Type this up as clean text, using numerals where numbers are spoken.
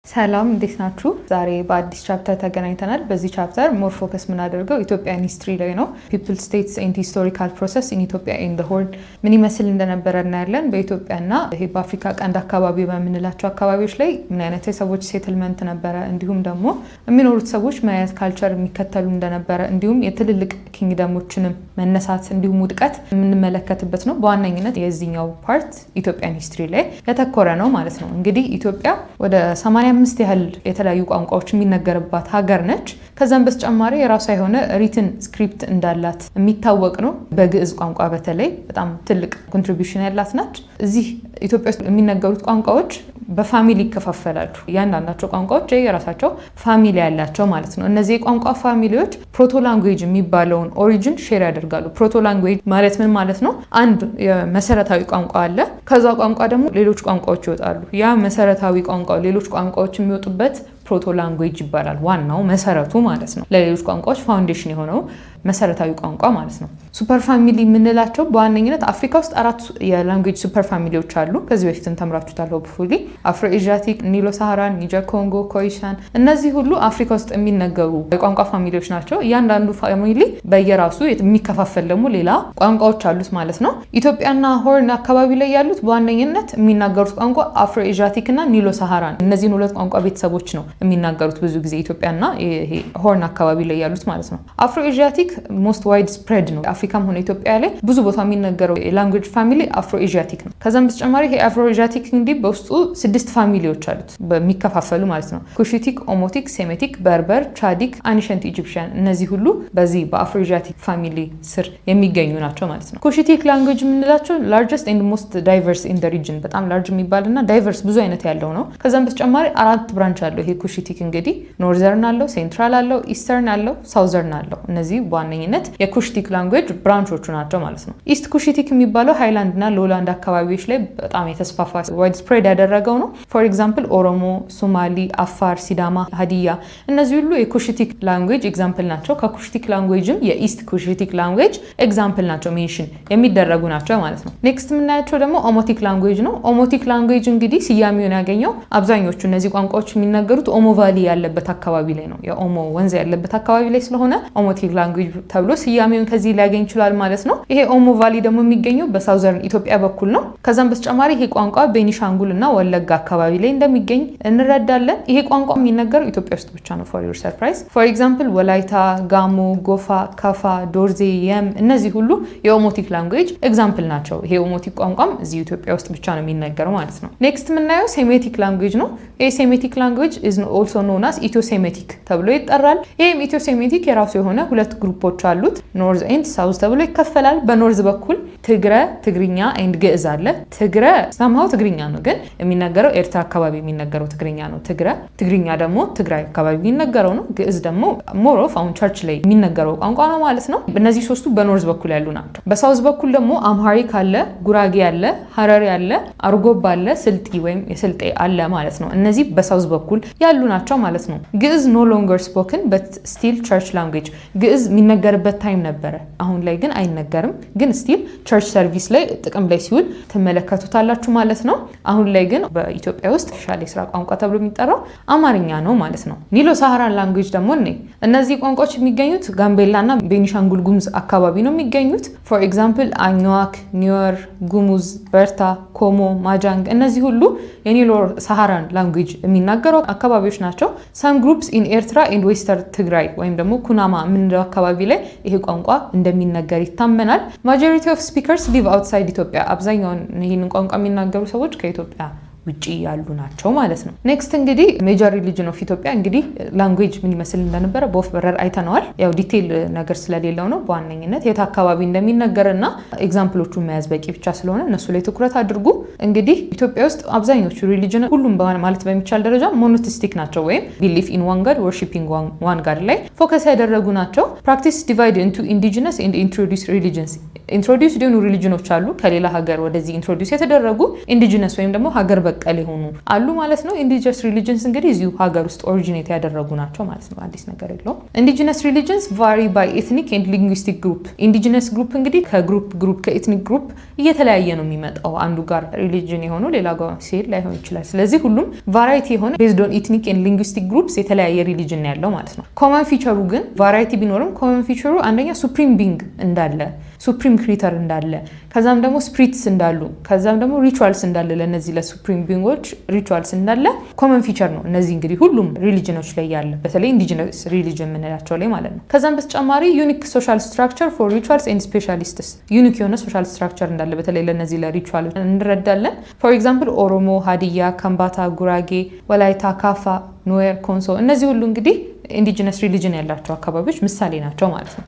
ሰላም እንዴት ናችሁ? ዛሬ በአዲስ ቻፕተር ተገናኝተናል። በዚህ ቻፕተር ሞር ፎከስ የምናደርገው ኢትዮጵያን ሂስትሪ ላይ ነው። ፒፕል ስቴትስ ኤንድ ሂስቶሪካል ፕሮሰስ ኢን ኢትዮጵያ ኤንድ ዘ ሆርን ምን ይመስል እንደነበረ እናያለን። በኢትዮጵያና ይሄ በአፍሪካ ቀንድ አካባቢ በምንላቸው አካባቢዎች ላይ ምን አይነት የሰዎች ሴትልመንት ነበረ፣ እንዲሁም ደግሞ የሚኖሩት ሰዎች ምን አይነት ካልቸር የሚከተሉ እንደነበረ፣ እንዲሁም የትልልቅ ኪንግደሞችንም መነሳት እንዲሁም ውድቀት የምንመለከትበት ነው። በዋነኝነት የዚህኛው ፓርት ኢትዮጵያን ሂስትሪ ላይ ያተኮረ ነው ማለት ነው። እንግዲህ ኢትዮጵያ ወደ 85 ያህል የተለያዩ ቋንቋዎች የሚነገርባት ሀገር ነች። ከዛም በተጨማሪ የራሷ የሆነ ሪትን ስክሪፕት እንዳላት የሚታወቅ ነው። በግዕዝ ቋንቋ በተለይ በጣም ትልቅ ኮንትሪቢዩሽን ያላት ናት። እዚህ ኢትዮጵያ ውስጥ የሚነገሩት ቋንቋዎች በፋሚሊ ይከፋፈላሉ። እያንዳንዳቸው ቋንቋዎች የራሳቸው ፋሚሊ ያላቸው ማለት ነው። እነዚህ የቋንቋ ፋሚሊዎች ፕሮቶ ላንጉዌጅ የሚባለውን ኦሪጂን ሼር ያደርጋሉ። ፕሮቶ ላንጉዌጅ ማለት ምን ማለት ነው? አንድ የመሰረታዊ ቋንቋ አለ። ከዛ ቋንቋ ደግሞ ሌሎች ቋንቋዎች ይወጣሉ። ያ መሰረታዊ ቋንቋ ሌሎች ቋንቋዎች የሚወጡበት ፕሮቶ ላንጉዌጅ ይባላል። ዋናው መሰረቱ ማለት ነው። ለሌሎች ቋንቋዎች ፋውንዴሽን የሆነው መሰረታዊ ቋንቋ ማለት ነው። ሱፐር ፋሚሊ የምንላቸው በዋነኝነት አፍሪካ ውስጥ 4 የላንጉዌጅ ሱፐር ፋሚሊዎች አሉ። ከዚህ በፊት ተምራችሁታል ሆፕፉሊ። አፍሮ ኤዥያቲክ፣ ኒሎ ሳሃራን፣ ኒጀር ኮንጎ፣ ኮይሻን፣ እነዚህ ሁሉ አፍሪካ ውስጥ የሚነገሩ የቋንቋ ፋሚሊዎች ናቸው። እያንዳንዱ ፋሚሊ በየራሱ የሚከፋፈል ደግሞ ሌላ ቋንቋዎች አሉት ማለት ነው። ኢትዮጵያና ሆርን አካባቢ ላይ ያሉት በዋነኝነት የሚናገሩት ቋንቋ አፍሮ ኤዥያቲክ እና ኒሎ ሳሃራን፣ እነዚህን ሁለት ቋንቋ ቤተሰቦች ነው የሚናገሩት ብዙ ጊዜ ኢትዮጵያና ይሄ ሆርን አካባቢ ላይ ያሉት ማለት ነው። አፍሮ ኤዥያቲክ ሞስት ዋይድ ስፕሬድ ነው። አፍሪካም ሆነ ኢትዮጵያ ላይ ብዙ ቦታ የሚነገረው የላንጉዌጅ ፋሚሊ አፍሮ ኤዥያቲክ ነው። ከዛም በተጨማሪ ይሄ አፍሮ ኤዥያቲክ እንግዲህ በውስጡ 6 ፋሚሊዎች አሉት በሚከፋፈሉ ማለት ነው። ኩሺቲክ፣ ኦሞቲክ፣ ሴሜቲክ፣ በርበር፣ ቻዲክ፣ አኒሸንት ኢጂፕሽያን፣ እነዚህ ሁሉ በዚህ በአፍሮ ኤዥያቲክ ፋሚሊ ስር የሚገኙ ናቸው ማለት ነው። ኩሺቲክ ላንጉዌጅ የምንላቸው ላርጀስት ኤንድ ሞስት ዳይቨርስ ኢን ዘ ሪጅን፣ በጣም ላርጅ የሚባልና ዳይቨርስ ብዙ አይነት ያለው ነው። ከዛም በተጨማሪ 4 ብራንች አለው ይሄ ኩሺቲክ እንግዲህ ኖርዘርን አለው፣ ሴንትራል አለው፣ ኢስተርን አለው፣ ሳውዘርን አለው። እነዚህ ዋነኝነት የኩሺቲክ ላንጉዌጅ ብራንቾቹ ናቸው ማለት ነው። ኢስት ኩሺቲክ የሚባለው ሃይላንድ እና ሎላንድ አካባቢዎች ላይ በጣም የተስፋፋ ዋይድ ስፕሬድ ያደረገው ነው። ፎር ኤግዛምፕል ኦሮሞ፣ ሶማሊ፣ አፋር፣ ሲዳማ፣ ሀዲያ እነዚህ ሁሉ የኩሺቲክ ላንጉዌጅ ኤግዛምፕል ናቸው። ከኩሺቲክ ላንጉዌጅም የኢስት ኩሺቲክ ላንጉዌጅ ኤግዛምፕል ናቸው፣ ሜንሽን የሚደረጉ ናቸው ማለት ነው። ኔክስት የምናያቸው ደግሞ ኦሞቲክ ላንጉዌጅ ነው። ኦሞቲክ ላንጉዌጅ እንግዲህ ስያሜውን ያገኘው አብዛኞቹ እነዚህ ቋንቋዎች የሚነገሩት ኦሞ ቫሊ ያለበት አካባቢ ላይ ነው። የኦሞ ወንዝ ያለበት አካባቢ ላይ ስለሆነ ኦሞቲክ ላንጉዌጅ ተብሎ ስያሜውን ከዚህ ሊያገኝ ይችላል ማለት ነው። ይሄ ኦሞ ቫሊ ደግሞ የሚገኘው በሳውዘርን ኢትዮጵያ በኩል ነው። ከዛም በተጨማሪ ይሄ ቋንቋ ቤኒሻንጉል እና ወለጋ አካባቢ ላይ እንደሚገኝ እንረዳለን። ይሄ ቋንቋ የሚነገረው ኢትዮጵያ ውስጥ ብቻ ነው። ፎር ዩር ሰርፕራይዝ። ፎር ኤግዛምፕል ወላይታ፣ ጋሞ፣ ጎፋ፣ ካፋ፣ ዶርዜ፣ የም እነዚህ ሁሉ የኦሞቲክ ላንጉዌጅ ኤግዛምፕል ናቸው። ይሄ ኦሞቲክ ቋንቋም እዚህ ኢትዮጵያ ውስጥ ብቻ ነው የሚነገረው ማለት ነው። ኔክስት የምናየው ሴሜቲክ ላንጉዌጅ ነው። ይሄ ሴሜቲክ ላንጉዌጅ ኢዝ ኦልሶ ኖን አስ ኢትዮ ሴሜቲክ ተብሎ ይጠራል። ይሄም ኢትዮ ሴሜቲክ የራሱ የሆነ 2 ግሩፖች አሉት። ኖርዝ ኤንድ ሳውዝ ተብሎ ይከፈላል። በኖርዝ በኩል ትግረ፣ ትግርኛ ኤንድ ግዕዝ አለ። ትግረ ሰምሃው ትግርኛ ነው፣ ግን የሚነገረው ኤርትራ አካባቢ የሚነገረው ትግርኛ ነው። ትግርኛ ደግሞ ትግራይ አካባቢ የሚነገረው ነው። ግዕዝ ደግሞ ሞር ኦፍ አሁን ቸርች ላይ የሚነገረው ቋንቋ ነው ማለት ነው። እነዚህ 3ቱ በኖርዝ በኩል ያሉ ናቸው። በሳውዝ በኩል ደግሞ አምሃሪክ አለ፣ ጉራጌ አለ፣ ሀረሪ አለ፣ አርጎባ አለ፣ ስልጢ ወይም የስልጤ አለ ማለት ነው። እነዚህ በሳውዝ በኩል ያሉ ናቸው ማለት ነው። ግዕዝ ኖ ሎንገር ስፖክን በት ስቲል ቸርች ላንጉዌጅ። ግዕዝ የሚነገርበት ታይም ነበረ፣ አሁን ላይ ግን አይነገርም። ግን ስቲል ቸርች ሰርቪስ ላይ ጥቅም ላይ ሲውል ትመለከቱታላችሁ ማለት ነው። አሁን ላይ ግን በኢትዮጵያ ውስጥ ኦፊሻል የስራ ቋንቋ ተብሎ የሚጠራው አማርኛ ነው ማለት ነው። ኒሎ ሳሃራን ላንጉዌጅ ደግሞ እነዚህ ቋንቋዎች የሚገኙት ጋምቤላ እና ቤኒሻንጉል ጉሙዝ አካባቢ ነው የሚገኙት። ፎር ኤግዛምፕል አኝዋክ፣ ኒወር፣ ጉሙዝ፣ በርታ፣ ኮሞ፣ ማጃንግ እነዚህ ሁሉ የኒሎ ሳሃራን ላንጉዌጅ የሚናገሩ አካባቢዎች ናቸው። ሰም ግሩፕስ ኢን ኤርትራ ኤንድ ዌስተር ትግራይ ወይም ደግሞ ኩናማ የምንለው አካባቢ ላይ ይሄ ቋንቋ እንደሚነገር ይታመናል። ማጆሪቲ ኦፍ ስፒከርስ ሊቭ አውትሳይድ ኢትዮጵያ። አብዛኛውን ይህንን ቋንቋ የሚናገሩ ሰዎች ከኢትዮጵያ ውጪ ያሉ ናቸው ማለት ነው። ኔክስት እንግዲህ ሜጀር ሪሊጅን ኦፍ ኢትዮጵያ እንግዲህ ላንጉዌጅ ምን ይመስል እንደነበረ በወፍ በረር አይተነዋል። ያው ዲቴል ነገር ስለሌለው ነው። በዋነኝነት የት አካባቢ እንደሚነገርና ኤግዛምፕሎቹ መያዝ በቂ ብቻ ስለሆነ እነሱ ላይ ትኩረት አድርጉ። እንግዲህ ኢትዮጵያ ውስጥ አብዛኞቹ ሪሊጅን ሁሉም ማለት በሚቻል ደረጃ ሞኖቲስቲክ ናቸው፣ ወይም ቢሊፍ ኢን ዋን ጋድ ወርሺፒንግ ዋን ጋድ ላይ ፎከስ ያደረጉ ናቸው። ፕራክቲስ ዲቫይድ ኢንቱ ኢንዲጂነስ ኤንድ ኢንትሮዲዩስ ሪሊጅንስ ኢንትሮዲዩስ የሆኑ ሪሊጅኖች አሉ ከሌላ ሀገር ወደዚህ ኢንትሮዲዩስ የተደረጉ ኢንዲጂነስ ወይም ደግሞ ሀገር በቀል የሆኑ አሉ ማለት ነው። ኢንዲጂነስ ሪሊጅንስ እንግዲህ እዚሁ ሀገር ውስጥ ኦሪጂኔት ያደረጉ ናቸው ማለት ነው። አዲስ ነገር የለውም። ኢንዲጂነስ ሪሊጅንስ ቫሪ ባይ ኤትኒክ ኤንድ ሊንጉዊስቲክ ግሩፕ። ኢንዲጂነስ ግሩፕ እንግዲህ ከግሩፕ ከኤትኒክ ግሩፕ እየተለያየ ነው የሚመጣው። አንዱ ጋር ሪሊጅን የሆነው ሌላ ጋር ሲሄድ ላይሆን ይችላል። ስለዚህ ሁሉም ቫራይቲ የሆነ ቤዝድ ኦን ኤትኒክ ኤንድ ሊንጉዊስቲክ ግሩፕስ የተለያየ ሪሊጅን ያለው ማለት ነው። ኮመን ፊቸሩ ግን ቫራይቲ ቢኖርም ኮመን ፊቸሩ አንደኛ ሱፕሪም ቢንግ እንዳለ ሱፕሪም ክሪተር እንዳለ ከዛም ደግሞ ስፒሪትስ እንዳሉ ከዛም ደግሞ ሪቹዋልስ እንዳለ ለነዚህ ለሱፕሪም ቢንጎች ሪቹዋልስ እንዳለ ኮመን ፊቸር ነው። እነዚህ እንግዲህ ሁሉም ሪሊጅኖች ላይ ያለ በተለይ ኢንዲጂነስ ሪሊጅን የምንላቸው ላይ ማለት ነው። ከዛም በተጨማሪ ዩኒክ ሶሻል ስትራክቸር ፎር ሪቹዋልስ ኤንድ ስፔሻሊስትስ ዩኒክ የሆነ ሶሻል ስትራክቸር እንዳለ በተለይ ለነዚህ ለሪቹዋል እንረዳለን። ፎር ኤግዛምፕል ኦሮሞ፣ ሀዲያ፣ ከምባታ፣ ጉራጌ፣ ወላይታ፣ ካፋ፣ ኑዌር፣ ኮንሶ እነዚህ ሁሉ እንግዲህ ኢንዲጂነስ ሪሊጅን ያላቸው አካባቢዎች ምሳሌ ናቸው ማለት ነው።